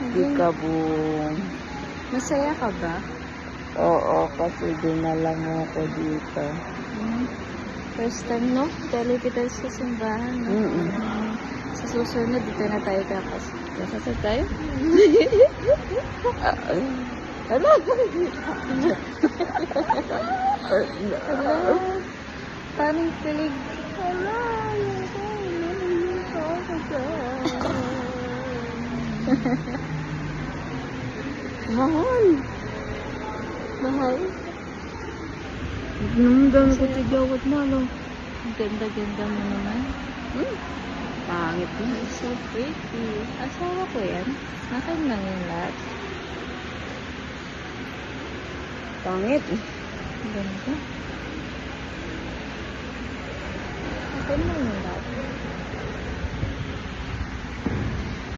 Ikabong. Masaya ka ba? Oo, kasi dinala mo ako dito. First time, no? Dali kita sa simbahan, no? Sa susunod, dito na tayo kakas. Kasasal tayo? Ano? Hello? Paano kilig? Wala. Mahal. Mahal? Namdam ko sa gawad na, no? Ganda-ganda mo naman. Pangit na. So pretty. Asawa ko yan. Akin lang yung lahat. Pangit. Ganda. Akin lang yung lahat.